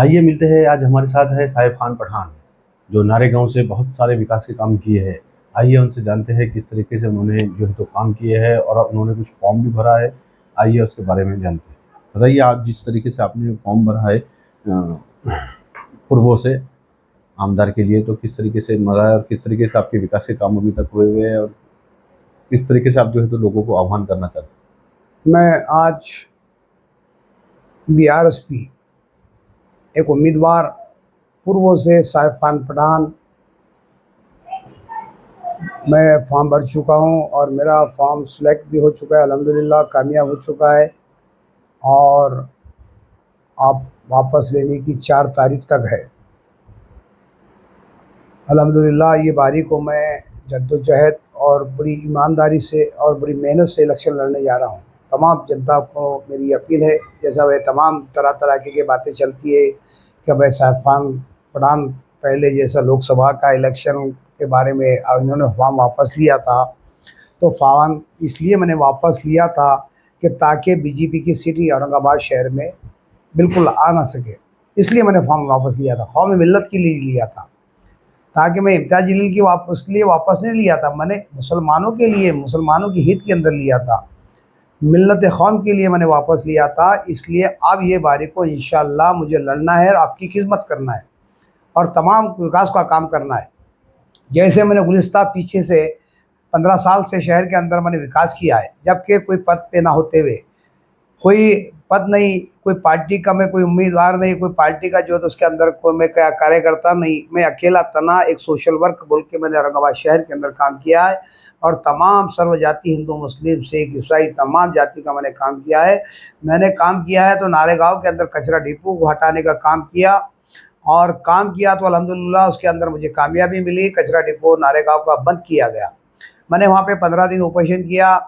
आइए मिलते हैं। आज हमारे साथ है साहिब खान पठान, जो नारेगांव से बहुत सारे विकास के काम किए हैं। आइए उनसे जानते हैं किस तरीके से उन्होंने जो है तो काम किए हैं और उन्होंने कुछ फॉर्म भी भरा है। आइए उसके बारे में जानते हैं। बताइए, आप जिस तरीके से आपने फॉर्म भरा है पूर्वों से आमदार के लिए, तो किस तरीके से भरा है और किस तरीके से आपके विकास के काम अभी तक हुए हैं और किस तरीके से आप जो है तो लोगों को आह्वान करना चाहते हैं। मैं आज BRSP एक उम्मीदवार पूर्व से साहिब खान पठान मैं फॉर्म भर चुका हूं और मेरा फॉर्म सेलेक्ट भी हो चुका है, अल्हम्दुलिल्लाह कामयाब हो चुका है। और आप वापस लेने की 4 तारीख तक है। अल्हम्दुलिल्लाह ये बारी को मैं जद्दोजहद और बड़ी ईमानदारी से और बड़ी मेहनत से इलेक्शन लड़ने जा रहा हूँ। तमाम जनता को मेरी अपील है, जैसा वह तमाम तरह तरह की बातें चलती है कि भाई साहिब खान पठान पहले जैसा लोकसभा का इलेक्शन के बारे में इन्होंने फॉर्म वापस लिया था, तो फॉर्म इसलिए मैंने वापस लिया था कि ताकि बीजेपी की सीट औरंगाबाद शहर में बिल्कुल आ ना सके। इसलिए मैंने फॉर्म वापस लिया था। फॉर्म मिल्लत के लिए लिया था, ताकि मैं इम्तियाज़ जलील की उसके लिए वापस नहीं लिया था। मैंने मुसलमानों के लिए, मुसलमानों की हित के अंदर लिया था, मिल्लत कौम के लिए मैंने वापस लिया था। इसलिए अब ये बारी को इंशाअल्लाह मुझे लड़ना है और आपकी खिदमत करना है और तमाम विकास का काम करना है। जैसे मैंने गुलिस्ता पीछे से 15 साल से शहर के अंदर मैंने विकास किया है, जबकि कोई पद पे ना होते हुए, कोई पद नहीं, कोई पार्टी का मैं कोई उम्मीदवार नहीं, कोई पार्टी का जो है तो उसके अंदर कोई मैं क्या कार्यकर्ता नहीं, मैं अकेला तना एक सोशल वर्क बोल के मैंने औरंगाबाद शहर के अंदर काम किया है। और तमाम सर्व जाति, हिंदू मुस्लिम सिख ईसाई तमाम जाति का मैंने काम किया है। मैंने काम किया है तो नारेगांव के अंदर कचरा डिपो को हटाने का काम किया, और काम किया तो अल्हम्दुलिल्लाह उसके अंदर मुझे कामयाबी मिली। कचरा डिपो नारेगांव का बंद किया गया। मैंने वहाँ पे 15 दिन ऑपरेशन किया।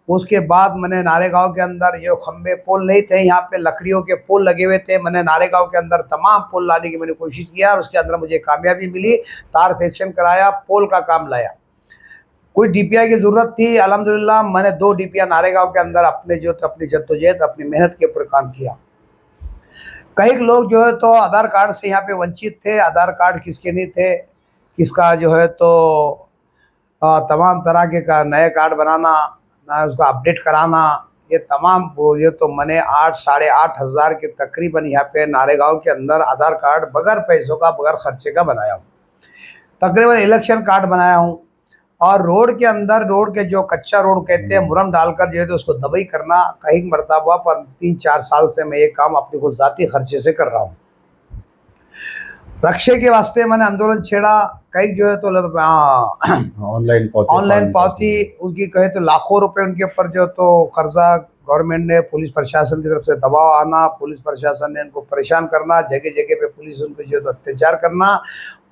उसके बाद मैंने नारेगांव के अंदर जो खंबे पोल नहीं थे, यहाँ पे लकड़ियों के पोल लगे हुए थे, मैंने नारेगांव के अंदर तमाम पोल लाने की मैंने कोशिश किया और उसके अंदर मुझे कामयाबी मिली। तार फिक्सन कराया, पोल का काम लाया। कोई DPI की ज़रूरत थी, अल्हम्दुलिल्लाह मैंने 2 DPI नारेगांव के अंदर अपने जद्दोजहद अपनी मेहनत के ऊपर काम किया। कई लोग जो है तो आधार कार्ड से यहाँ पे वंचित थे। आधार कार्ड किसके नहीं थे, किसका जो है तो तमाम तरह के का नए कार्ड बनाना, ना उसको अपडेट कराना, ये तमाम ये तो मैंने 8 साढ़े 8 हज़ार के तकरीबन यहाँ पे नारेगांव के अंदर आधार कार्ड बगैर पैसों का, बगैर खर्चे का बनाया हूँ। तकरीबन इलेक्शन कार्ड बनाया हूँ। और रोड के अंदर, रोड के जो कच्चा रोड कहते हैं, मुरम डालकर जो है तो उसको दबाई करना, कई मरतबा पर 3-4 साल से मैं ये काम अपने को ज़ाती खर्चे से कर रहा हूँ। रक्षे के वास्ते मैंने आंदोलन छेड़ा। कई जो है तो ऑनलाइन पावती उनकी कहे तो लाखों रुपए उनके ऊपर जो तो कर्जा, गवर्नमेंट ने, पुलिस प्रशासन की तरफ से दबाव आना, पुलिस प्रशासन ने उनको परेशान करना, जगह जगह पे पुलिस उनको जो तो अत्याचार करना,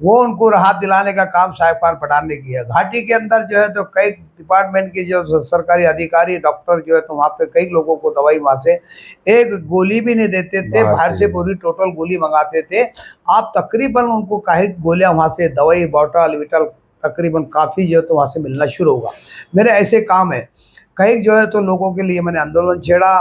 वो उनको राहत दिलाने का काम साहिब खान पठान ने किया। घाटी के अंदर जो है तो कई डिपार्टमेंट के जो सरकारी अधिकारी, डॉक्टर जो है तो वहाँ पे कई लोगों को दवाई वहाँ से एक गोली भी नहीं देते थे, बाहर से पूरी टोटल गोली मंगाते थे। आप तकरीबन उनको कई गोलियाँ वहाँ से, दवाई बॉटल विटल तकरीबन काफ़ी जो है तो वहाँ से मिलना शुरू होगा। मेरे ऐसे काम है। कई जो है तो लोगों के लिए मैंने आंदोलन छेड़ा।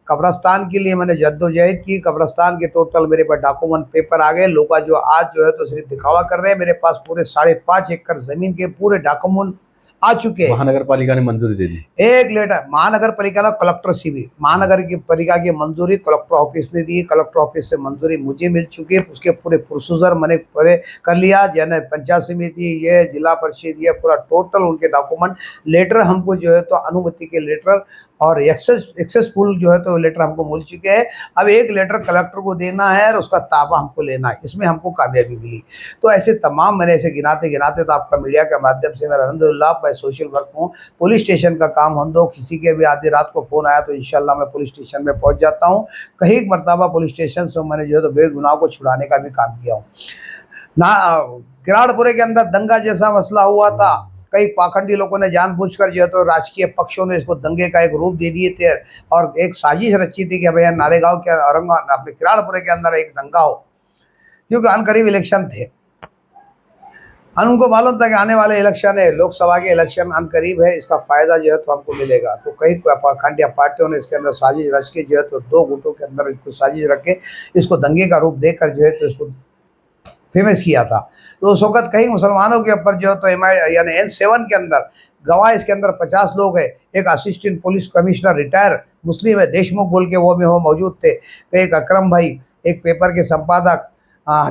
कब्रस्तान के लिए मैंने जद्दोजहद की। कब्रस्तान के टोटल मेरे पास डॉक्यूमेंट पेपर आ गए। लोग जो आज जो है तो सिर्फ दिखावा कर रहे हैं। मेरे पास पूरे 5.5 एकड़ ज़मीन के पूरे डॉक्यूमेंट आ चुके हैं। महानगर पालिका ने मंजूरी दे दी। एक लेटर महानगर पालिका ने कलेक्टर से भी, महानगर की पालिका की मंजूरी कलेक्टर ऑफिस ने दी। कलेक्टर ऑफिस से मंजूरी मुझे मिल चुकी है। उसके पूरे प्रोसीजर मैंने पूरे कर लिया। जन पंचायत समिति, ये जिला परिषद, ये पूरा टोटल उनके डॉक्यूमेंट, लेटर हमको जो है तो अनुमति के लेटर और एक्सेसफुल जो है तो लेटर हमको मिल चुके हैं। अब एक लेटर कलेक्टर को देना है और उसका ताबा हमको लेना है। इसमें हमको कामयाबी मिली। तो ऐसे तमाम मैंने ऐसे गिनाते गिनाते तो आपका मीडिया के माध्यम से मैं अल्हम्दुलिल्लाह मैं सोशल वर्क हूँ। पुलिस स्टेशन का काम हो दो, किसी के भी आधी रात को फ़ोन आया तो इंशाल्लाह मैं पुलिस स्टेशन में पहुँच जाता हूँ। कई मरतबा पुलिस स्टेशन से मैंने जो है तो बेगुनाह को छुड़ाने का भी काम किया हूँ। ना किराड़पुरे के अंदर दंगा जैसा मसला हुआ था, कई पाखंडी लोगों ने जानबूझकर जो है तो राजकीय पक्षों ने इसको दंगे का एक रूप दे दिए थे और एक साजिश रची थी कि भैया नारेगांव के अपने किराड़पुरे के अंदर एक दंगा हो, क्योंकि अनकरीब इलेक्शन थे। और उनको मालूम था कि आने वाले इलेक्शन है, लोकसभा के इलेक्शन अनकरीब है, इसका फ़ायदा जो है तो हमको मिलेगा। तो कई पाखंडिया पार्टियों ने इसके अंदर साजिश रच के जो है तो दो गुटों के अंदर इसको साजिश रख के इसको दंगे का रूप देकर जो है तो इसको फेमस किया था। तो उस वक़्त कई मुसलमानों के ऊपर जो है तो यानी N7 के अंदर गवाह इसके अंदर 50 लोग हैं। एक असिस्टेंट पुलिस कमिश्नर रिटायर मुस्लिम है, देशमुख बोल के वो भी वो मौजूद थे। एक अकरम भाई, एक पेपर के संपादक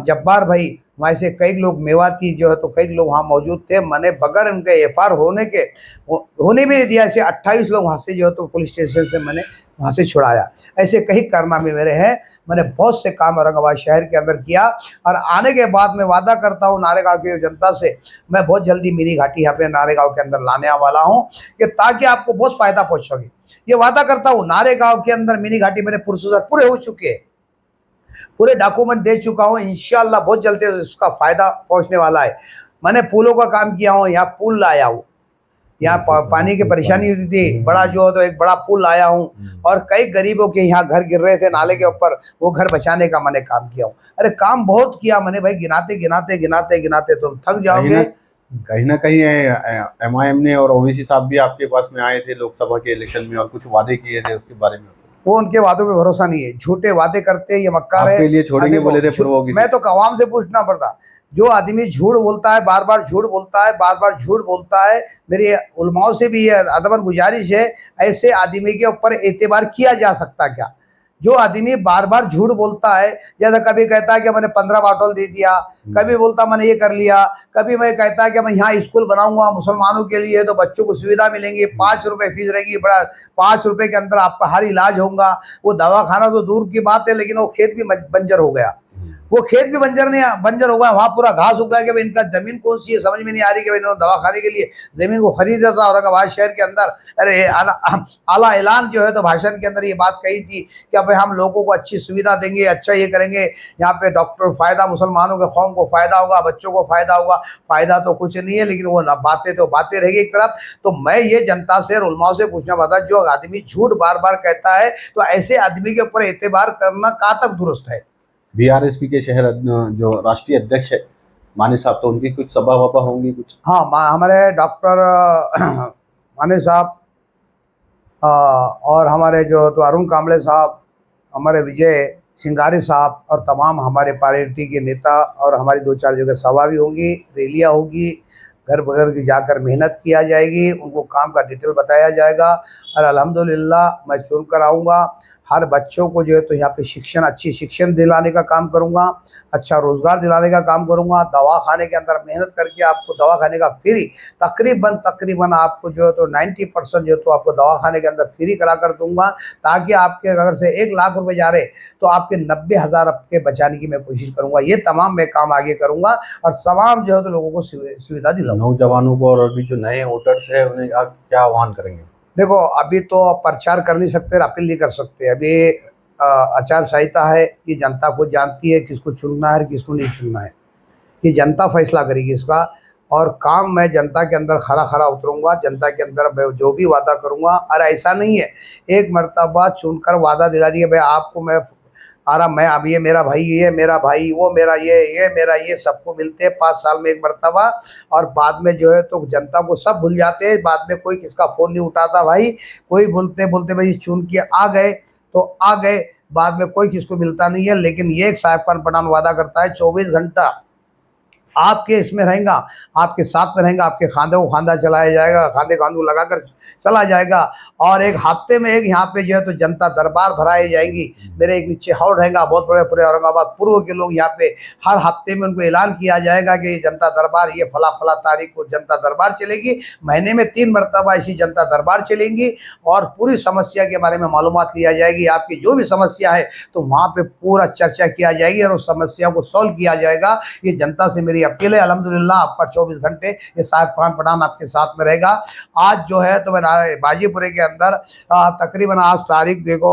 जब्बार भाई, वहाँ से कई लोग मेवाती जो है तो कई लोग वहाँ मौजूद थे। मैंने बगैर उनके एफआर होने भी नहीं दिया, ऐसे 28 लोग वहाँ से जो है तो पुलिस स्टेशन से मैंने वहाँ से छुड़ाया। ऐसे कई कारनामे मेरे हैं। मैंने बहुत से काम औरंगाबाद शहर के अंदर किया और आने के बाद मैं वादा करता हूँ नारेगांव की जनता से, मैं बहुत जल्दी मिनी घाटी यहाँ पे नारेगांव के अंदर लाने वाला हूँ कि ताकि आपको बहुत फ़ायदा पहुँच सके। ये वादा करता हूँ। नारेगांव के अंदर मिनी घाटी मेरे प्रोसीजर पूरे हो चुके हैं, पूरे डॉक्यूमेंट दे चुका हूँ। इंशाल्लाह बहुत जल्दी उसका फ़ायदा पहुँचने वाला है। मैंने पुलों का काम किया हूँ, यहाँ पुल लाया हूँ। यहाँ पानी की परेशानी होती थी, बड़ा जो है तो एक बड़ा पुल लाया हूँ। और कई गरीबों के यहाँ घर गिर रहे थे नाले के ऊपर, वो घर बचाने का मैंने काम किया हूँ। अरे काम बहुत किया मैंने भाई, गिनाते गिनाते गिनाते गिनाते तुम थक जाओगे। कहीं ना कहीं MIM ने और OVC साहब भी आपके पास में आए थे लोकसभा के इलेक्शन में और कुछ वादे किए थे, उसके बारे में वो उनके वादों पे भरोसा नहीं है, झूठे वादे करते हैं, ये मक्कार है। आपके लिए छोड़ेंगे बोले थे, फिर वो मैं तो अवाम से पूछना पड़ता। जो आदमी झूठ बोलता है, बार बार झूठ बोलता है, बार बार झूठ बोलता है, मेरी उलमाओं से भी ये अदबन गुजारिश है, ऐसे आदमी के ऊपर एतबार किया जा सकता क्या? जो आदमी बार बार झूठ बोलता है, जैसा कभी कहता है कि मैंने 15 बॉटल दे दिया, कभी बोलता मैंने ये कर लिया, कभी मैं कहता है कि मैं यहाँ स्कूल बनाऊंगा मुसलमानों के लिए तो बच्चों को सुविधा मिलेंगी, 5 रुपए फीस रहेगी, बड़ा 5 रुपए के अंदर आपका हर इलाज होगा। वो दवाखाना तो दूर की बात है, लेकिन वो खेत भी बंजर हो गया। वो खेत भी बंजर हो गया, वहाँ पूरा घास उग गया कि भाई इनका जमीन कौन सी है, समझ में नहीं आ रही कि भाई इन्होंने दवाखाने के लिए जमीन को खरीदा था औरंगाबाद शहर के अंदर। अरे आला ऐलान जो है तो भाषण के अंदर ये बात कही थी कि अब हम लोगों को अच्छी सुविधा देंगे, अच्छा ये करेंगे, यहाँ पे डॉक्टर फायदा, मुसलमानों के कौम को फायदा होगा, बच्चों को फायदा होगा। फायदा तो कुछ नहीं है, लेकिन वो बातें तो बातें रहेगी एक तरफ। तो मैं ये जनता से, उलमाओं से पूछना पड़ता, जो आदमी झूठ बार बार कहता है तो ऐसे आदमी के ऊपर एतबार करना कहाँ तक दुरुस्त है? BRSP के शहर जो राष्ट्रीय अध्यक्ष है माने साहब, तो उनकी कुछ सभा वभा होंगी कुछ? हाँ, हमारे डॉक्टर माने साहब और हमारे जो तो अरुण कांबळे साहब, हमारे विजय सिंगारे साहब और तमाम हमारे पार्टी के नेता, और हमारी 2-4 जगह सभा भी होंगी, रैलियाँ होगी, घर बघर की जाकर मेहनत किया जाएगी, उनको काम का डिटेल बताया जाएगा। और अल्हम्दुलिल्लाह मैं चुन कर आऊँगा। हर बच्चों को जो है तो यहाँ पे शिक्षण, अच्छी शिक्षण दिलाने का काम करूँगा, अच्छा रोज़गार दिलाने का काम करूँगा। दवाखाने के अंदर मेहनत करके आपको दवाखाने का फ्री तकरीबन आपको जो है तो 90% जो है तो आपको दवाखाने के अंदर फ्री करा कर दूँगा, ताकि आपके अगर से 1 लाख रुपए जा रहे तो आपके 90,000 आपके बचाने की मैं कोशिश करूँगा। ये तमाम मैं काम आगे करूँगा और तमाम जो है तो लोगों को सुविधा दिलाऊँगा। नौजवानों को और अभी जो नए वोटर्स है उन्हें आप क्या आह्वान करेंगे? देखो, अभी तो प्रचार कर नहीं सकते, अपील नहीं कर सकते। अभी आचार संहिता है, ये जनता को जानती है किसको चुनना है किसको नहीं चुनना है, ये जनता फैसला करेगी इसका। और काम मैं जनता के अंदर खरा खरा उतरूँगा, जनता के अंदर मैं जो भी वादा करूँगा। और ऐसा नहीं है एक मरतबा चुनकर वादा दिला दिया भाई आपको मैं मैं अब ये मेरा भाई, ये मेरा भाई, वो मेरा ये मेरा ये, सबको मिलते हैं 5 साल में एक मरतबा, और बाद में जो है तो जनता को सब भूल जाते हैं। बाद में कोई किसका फ़ोन नहीं उठाता भाई, कोई बोलते बोलते भाई चुन के आ गए तो आ गए, बाद में कोई किसको मिलता नहीं है। लेकिन ये एक साहिब खान पठान वादा करता है 24 घंटा आपके इसमें रहेगा, आपके साथ में रहेगा, आपके खांधे को खांधा चलाया जाएगा, खांधे खांधू लगाकर चला जाएगा। और एक हफ्ते में एक यहाँ पे जो है तो जनता दरबार भराई जाएगी। मेरे एक नीचे हॉल रहेगा, बहुत बड़े पूरे औरंगाबाद पूर्व के लोग यहाँ पे हर हफ्ते में उनको ऐलान किया जाएगा कि ये जनता दरबार, ये फला फला तारीख को जनता दरबार चलेगी। महीने में 3 मरतबा ऐसी जनता दरबार चलेंगी और पूरी समस्या के बारे में मालूमात लिया जाएगी। आपकी जो भी समस्या है तो वहाँ पे पूरा चर्चा किया जाएगी और उस समस्या को सॉल्व किया जाएगा। ये जनता से मेरी अपील है। अल्हम्दुलिल्लाह आपका 24 घंटे ये साहिब खान पठान आपके साथ में रहेगा। आज जो है तो मैं बाजीपुरे के अंदर तकरीबन आज तारीख देखो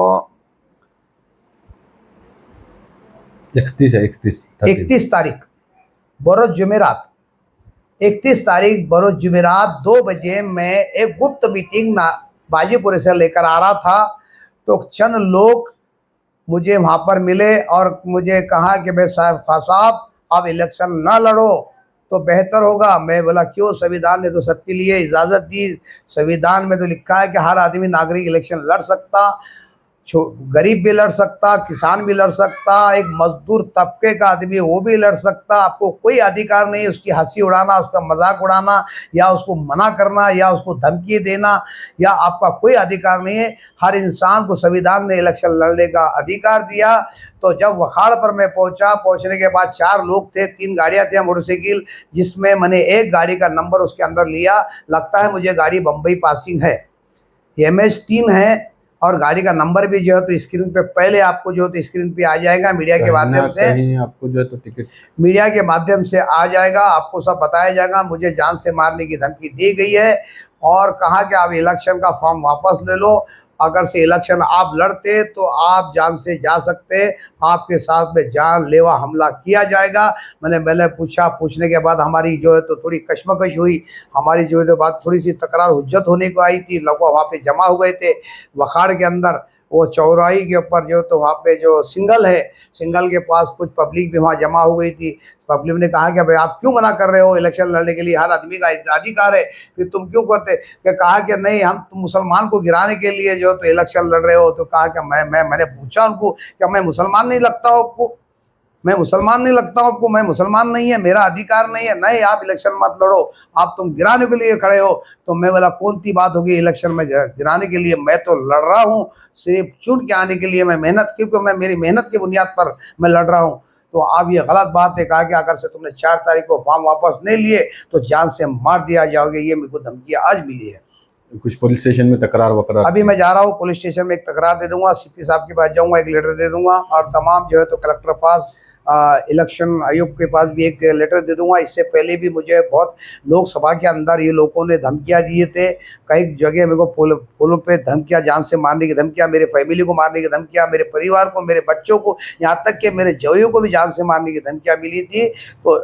31 तारीख बरोज जुमेरात, 31 तारीख बरोज जुमेरात 2 बजे मैं एक गुप्त मीटिंग बाजीपुरे से लेकर आ रहा था। तो चंद लोग मुझे वहाँ पर मिले और मुझे कहा कि भाई साहब आप इलेक्शन ना लड़ो, तो बेहतर होगा। मैं बोला क्यों, संविधान ने तो सबके लिए इजाज़त दी, संविधान में तो लिखा है कि हर आदमी नागरिक इलेक्शन लड़ सकता, गरीब भी लड़ सकता, किसान भी लड़ सकता, एक मजदूर तबके का आदमी वो भी लड़ सकता। आपको कोई अधिकार नहीं है उसकी हंसी उड़ाना, उसका मजाक उड़ाना, या उसको मना करना, या उसको धमकी देना, या आपका कोई अधिकार नहीं है। हर इंसान को संविधान ने इलेक्शन लड़ने का अधिकार दिया। तो जब वखाड़ पर मैं पहुंचा, पहुंचने के बाद 4 लोग थे, 3 गाड़ियां थी मोटरसाइकिल, जिसमें मैंने एक गाड़ी का नंबर उसके अंदर लिया। लगता है मुझे गाड़ी बम्बई पासिंग है, MS-3 है, और गाड़ी का नंबर भी जो है तो स्क्रीन पे पहले आपको जो है तो स्क्रीन पे आ जाएगा, मीडिया के माध्यम से, कहीं आपको जो है तो टिकट मीडिया के माध्यम से आ जाएगा, आपको सब बताया जाएगा। मुझे जान से मारने की धमकी दी गई है और कहा कि आप इलेक्शन का फॉर्म वापस ले लो, अगर से इलेक्शन आप लड़ते तो आप जान से जा सकते, आपके साथ में जानलेवा हमला किया जाएगा। मैंने पूछने के बाद हमारी जो है तो थोड़ी कशमकश हुई, हमारी जो है तो बात थोड़ी सी तकरार हुज्जत होने को आई थी। लोग वहाँ पे जमा हो गए थे वखाड़ के अंदर, वो चौराही के ऊपर जो तो वहाँ पे जो सिंगल है, सिंगल के पास कुछ पब्लिक भी वहाँ जमा हो गई थी। पब्लिक ने कहा कि भाई आप क्यों मना कर रहे हो, इलेक्शन लड़ने के लिए हर आदमी का अधिकार है, फिर तुम क्यों करते। कि कहा कि नहीं, हम तुम मुसलमान को गिराने के लिए जो तो इलेक्शन लड़ रहे हो। तो कहा कि मैंने पूछा उनको कि मैं मुसलमान नहीं लगता हूँ आपको, मैं मुसलमान नहीं लगता हूँ आपको, मैं मुसलमान नहीं है, मेरा अधिकार नहीं है, नहीं आप इलेक्शन मत लड़ो, आप तुम गिराने के लिए खड़े हो। तो मैं बोला कौन सी बात होगी इलेक्शन में गिराने के लिए, मैं तो लड़ रहा हूँ सिर्फ चुन के आने के लिए, मैं मेहनत, क्योंकि मैं मेरी मेहनत की बुनियाद पर मैं लड़ रहा हूँ। तो अब ये गलत बात है। कहा कि अगर से तुमने 4 तारीख को फॉर्म वापस नहीं लिए तो जान से मार दिया जाओगे, ये मेरे को धमकियाँ आज मिली है। कुछ पुलिस स्टेशन में तकरार वकरार? अभी मैं जा रहा हूँ पुलिस स्टेशन में, एक तकरार दे दूंगा, CP साहब के पास जाऊंगा, एक लेटर दे दूंगा, और तमाम जो है तो कलेक्टर पास, इलेक्शन आयोग के पास भी एक लेटर दे दूंगा। इससे पहले भी मुझे बहुत लोकसभा के अंदर ये लोगों ने धमकियां दिए थे, कई जगह मेरे को पुलों पे धमकियां, जान से मारने की धमकियां, मेरे फैमिली को मारने की धमकियां, मेरे परिवार को, मेरे बच्चों को, यहाँ तक कि मेरे जवाइयों को भी जान से मारने की धमकियां मिली थी। तो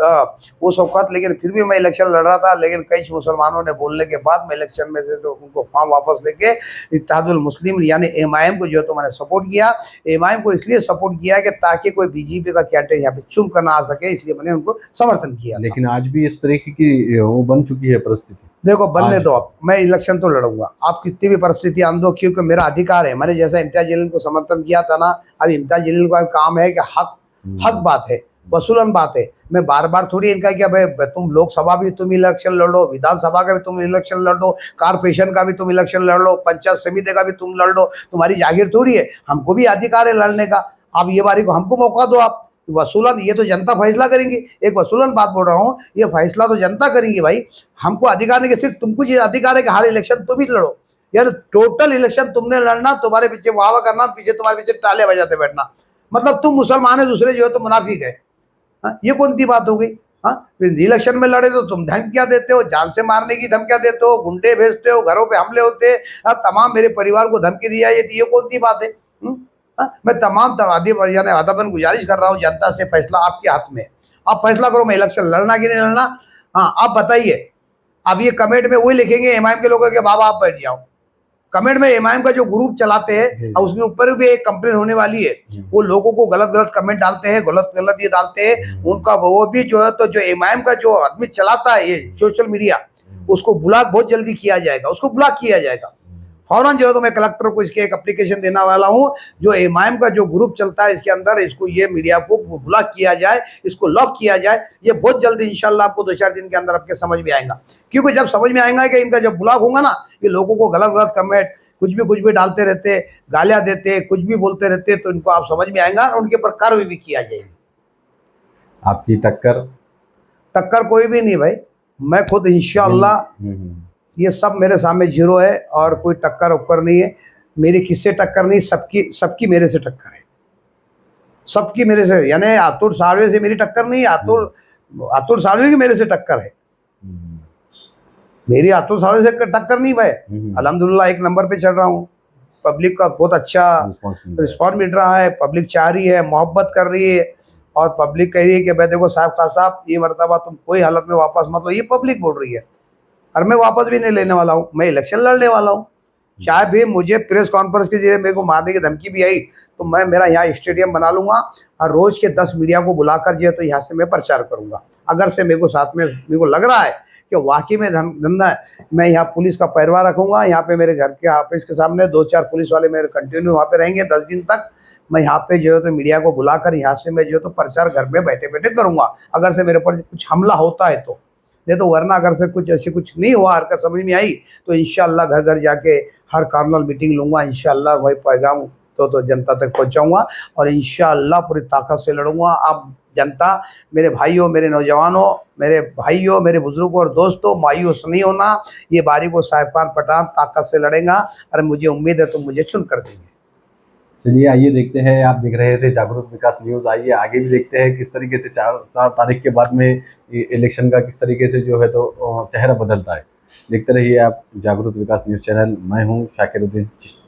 वो वक्त, लेकिन फिर भी मैं इलेक्शन लड़ रहा था। लेकिन कई मुसलमानों ने बोलने के बाद मैं इलेक्शन में से तो उनको फॉर्म वापस लेके इत्तेहादुल मुस्लिम यानी MIM को जो है तो मैंने सपोर्ट किया। MIM को इसलिए सपोर्ट किया कि ताकि कोई BJP का कैंडिडेट यहाँ पे चुन कर ना आ सके, इसलिए मैंने उनको समर्थन किया। लेकिन आज भी इस तरीके की वो बन चुकी है परिस्थिति। देखो बनने दो, अब मैं इलेक्शन तो लड़ूंगा, आप कितनी भी परिस्थिति आन दो, क्योंकि मेरा अधिकार है। मैंने जैसा इम्तियाज जलील को समर्थन किया था ना, अब इम्तियाज जलील का काम है कि हक बात है, वसूलन बात है। मैं बार बार थोड़ी इनका क्या भाई तुम लोकसभा भी तुम इलेक्शन लड़ो, विधानसभा का भी तुम इलेक्शन लड़ो, कारपोरेशन का भी तुम इलेक्शन लड़ लो, पंचायत समिति का भी तुम लड़ लो, तुम्हारी जागीर थोड़ी है, हमको भी अधिकार है लड़ने का। अब ये बारी को हमको मौका दो। आप वसूलन, ये तो जनता फैसला करेंगी, एक वसूलन बात बोल रहा हूँ, ये फैसला तो जनता करेंगी भाई, हमको अधिकार नहीं कि सिर्फ तुमको ये अधिकार है कि हर इलेक्शन तुम ही लड़ो। यार टोटल इलेक्शन तुमने लड़ना, तुम्हारे पीछे वाह वाह करना, पीछे तुम्हारे पीछे ताले बजाते बैठना, मतलब तुम मुसलमान है, दूसरे जो है तो मुनाफिक है। ये कौन सी बात हो गई। इलेक्शन में लड़े तो तुम धमकियां देते हो, जान से मारने की धमकियां देते हो, गुंडे भेजते हो, घरों पे हमले होते हैं, तमाम मेरे परिवार को धमकी दिया, ये कौन सी बात है। मैं तमाम यानी अदबन गुजारिश कर रहा हूँ, जनता से फैसला आपके हाथ में है, आप फैसला करो मैं इलेक्शन लड़ना कि नहीं लड़ना। हाँ आप बताइए। अब ये कमेंट में वही लिखेंगे MIM के लोगों के, बाबा आप बैठ जाओ। कमेंट में MIM का जो ग्रुप चलाते हैं और उसके ऊपर भी एक कंप्लेन होने वाली है, वो लोगों को गलत कमेंट डालते हैं, गलत ये डालते हैं, उनका वो भी जो है तो जो MIM का जो आदमी चलाता है ये सोशल मीडिया, उसको ब्लॉक बहुत जल्दी किया जाएगा, उसको ब्लॉक किया जाएगा फौरन जो है तो मैं कलेक्टर को इसके एक एप्लीकेशन देने वाला हूँ। जो MIM का जो ग्रुप चलता है इसके अंदर, इसको ये मीडिया को ब्लॉक किया जाए, इसको लॉक किया जाए। ये बहुत जल्दी इंशाल्लाह आपको 2-4 दिन के अंदर आपके समझ में आएगा, क्योंकि जब समझ में आएगा कि इनका जब ब्लॉक होगा ना, ये लोगों को गलत कमेंट कुछ भी डालते रहते, गालियां देते, कुछ भी बोलते रहते, तो इनको आप समझ में आएगा और उनके ऊपर कार्रवाई भी किया जाएगी। आपकी टक्कर कोई भी नहीं भाई, मैं खुद इंशाल्लाह, ये सब मेरे सामने जीरो है और कोई टक्कर उक्कर नहीं है। मेरी किससे टक्कर नहीं, सबकी मेरे से टक्कर है, सबकी मेरे से, यानी अतुल सालवे से मेरी टक्कर नहीं, अतुल सालवे की मेरे से टक्कर है, मेरी अतुल सालवे से टक्कर नहीं भाई। अल्हम्दुलिल्लाह 1 नंबर पे चल रहा हूँ, पब्लिक का बहुत अच्छा रिस्पॉन्स मिल रहा है, पब्लिक चाह रही है, मोहब्बत कर रही है, और पब्लिक कह रही है कि भाई देखो साहब ये मरतबा तुम कोई हालत में वापस मत लो, ये पब्लिक बोल रही है। और मैं वापस भी नहीं लेने वाला हूँ, मैं इलेक्शन लड़ने वाला हूँ। चाहे भी मुझे प्रेस कॉन्फ्रेंस के जरिए मेरे को मारने की धमकी भी आई तो मेरा यहाँ स्टेडियम बना लूंगा और रोज के 10 मीडिया को बुलाकर जो है तो यहाँ से मैं प्रचार करूंगा। अगर से मेरे को साथ में मेरे को लग रहा है कि वाकई में धंधा है, मैं यहाँ पुलिस का पैरवा रखूंगा। यहाँ पे मेरे घर के ऑफिस के सामने 2-4 पुलिस वाले मेरे कंटिन्यू वहाँ पे रहेंगे 10 दिन तक। मैं यहाँ पे जो है तो मीडिया को बुलाकर यहाँ से मैं जो है तो प्रचार घर में बैठे बैठे करूंगा, अगर से मेरे पर कुछ हमला होता है तो। नहीं तो वरना अगर से कुछ ऐसे कुछ नहीं हुआ, हरकत समझ में आई तो इंशाल्लाह घर घर जाके हर कार्नल मीटिंग लूंगा, इंशाल्लाह वही पैगाम तो जनता तक पहुंचाऊंगा और इंशाल्लाह पूरी ताकत से लड़ूंगा। आप जनता, मेरे भाइयों, मेरे नौजवानों, मेरे भाइयों, मेरे बुजुर्गों और दोस्तों, मायूस नहीं होना। ये बारी को साहिब खान पठान ताकत से लड़ेगा और मुझे उम्मीद है तुम मुझे चुन कर देंगे। चलिए आइए देखते हैं, आप देख रहे थे जागरूक विकास न्यूज़। आइए आगे भी देखते हैं किस तरीके से 4 तारीख के बाद में इलेक्शन का किस तरीके से जो है तो चेहरा बदलता है। देखते रहिए आप जागरूक विकास न्यूज़ चैनल। मैं हूँ शाकिरुद्दीन चिश्ती।